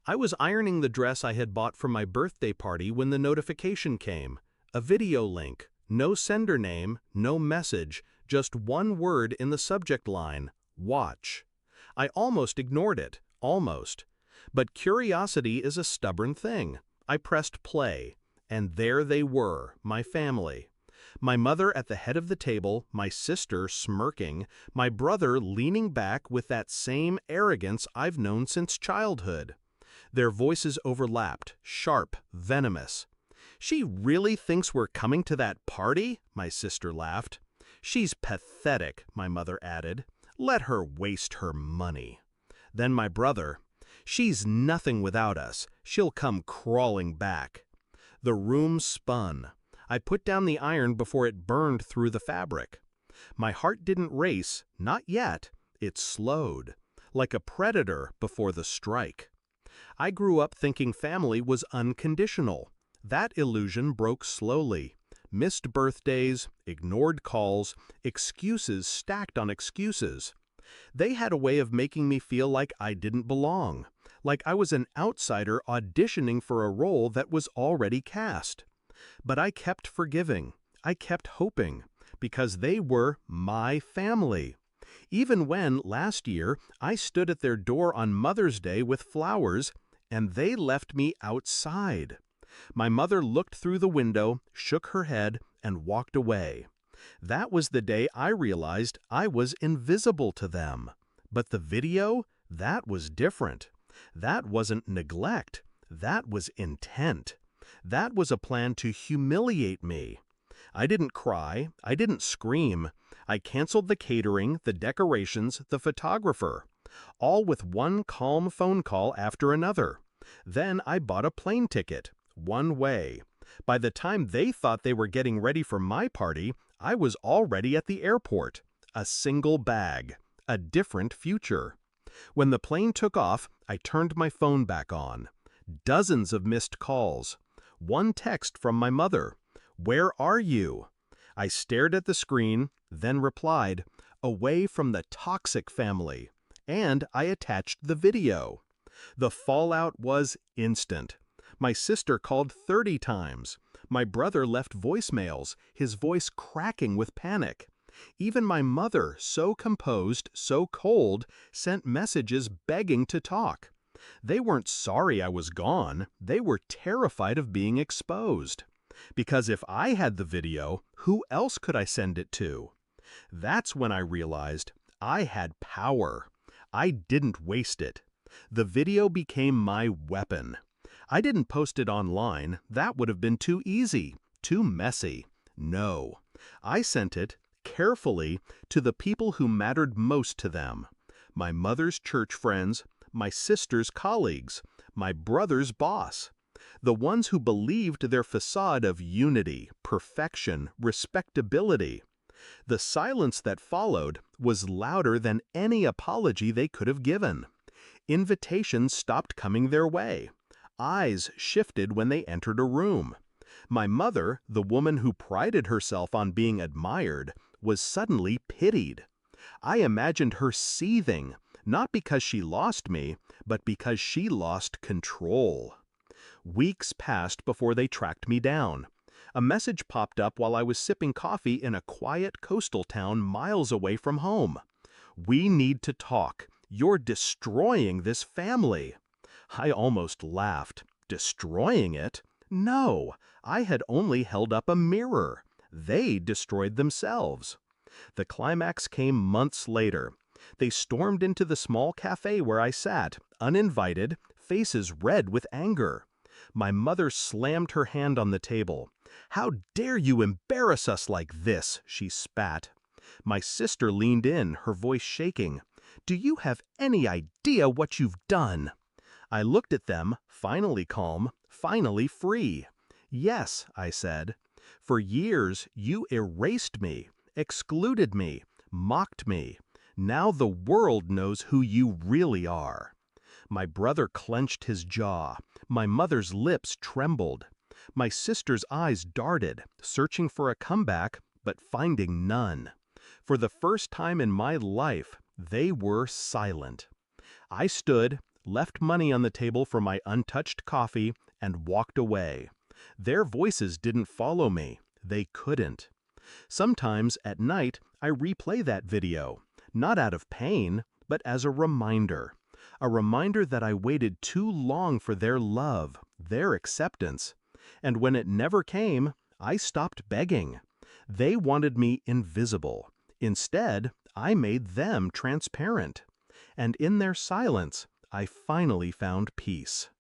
I was ironing the dress I had bought for my birthday party when the notification came. A video link. No sender name, no message, just one word in the subject line, watch. I almost ignored it, almost. But curiosity is a stubborn thing. I pressed play, and there they were, my family. My mother at the head of the table, my sister smirking, my brother leaning back with that same arrogance I've known since childhood. Their voices overlapped, sharp, venomous. "She really thinks we're coming to that party?" my sister laughed. "She's pathetic," my mother added. "Let her waste her money." Then my brother, "She's nothing without us. She'll come crawling back." The room spun. I put down the iron before it burned through the fabric. My heart didn't race, not yet. It slowed, like a predator before the strike. I grew up thinking family was unconditional. That illusion broke slowly. Missed birthdays, ignored calls, excuses stacked on excuses. They had a way of making me feel like I didn't belong, like I was an outsider auditioning for a role that was already cast. But I kept forgiving. I kept hoping, because they were my family. Even when, last year, I stood at their door on Mother's Day with flowers, and they left me outside. My mother looked through the window, shook her head, and walked away. That was the day I realized I was invisible to them. But the video, that was different. That wasn't neglect. That was intent. That was a plan to humiliate me. I didn't cry. I didn't scream. I canceled the catering, the decorations, the photographer, all with one calm phone call after another. Then I bought a plane ticket, one way. By the time they thought they were getting ready for my party, I was already at the airport. A single bag. A different future. When the plane took off, I turned my phone back on. Dozens of missed calls. One text from my mother. "Where are you?" I stared at the screen, then replied, "Away from the toxic family." And I attached the video. The fallout was instant. My sister called 30 times. My brother left voicemails, his voice cracking with panic. Even my mother, so composed, so cold, sent messages begging to talk. They weren't sorry I was gone. They were terrified of being exposed. Because if I had the video, who else could I send it to? That's when I realized I had power. I didn't waste it. The video became my weapon. I didn't post it online. That would have been too easy, too messy. No. I sent it, carefully, to the people who mattered most to them. My mother's church friends, my sister's colleagues, my brother's boss. The ones who believed their facade of unity, perfection, respectability. The silence that followed was louder than any apology they could have given. Invitations stopped coming their way. Eyes shifted when they entered a room. My mother, the woman who prided herself on being admired, was suddenly pitied. I imagined her seething, not because she lost me, but because she lost control. Weeks passed before they tracked me down. A message popped up while I was sipping coffee in a quiet coastal town miles away from home. "We need to talk. You're destroying this family." I almost laughed. Destroying it? No, I had only held up a mirror. They destroyed themselves. The climax came months later. They stormed into the small cafe where I sat, uninvited, faces red with anger. My mother slammed her hand on the table. "How dare you embarrass us like this?" she spat. My sister leaned in, her voice shaking. "Do you have any idea what you've done?" I looked at them, finally calm, finally free. "Yes," I said. "For years you erased me, excluded me, mocked me. Now the world knows who you really are." My brother clenched his jaw. My mother's lips trembled. My sister's eyes darted, searching for a comeback, but finding none. For the first time in my life, they were silent. I stood, left money on the table for my untouched coffee, and walked away. Their voices didn't follow me. They couldn't. Sometimes at night, I replay that video, not out of pain, but as a reminder that I waited too long for their love, their acceptance. And when it never came, I stopped begging. They wanted me invisible. Instead, I made them transparent. And in their silence, I finally found peace.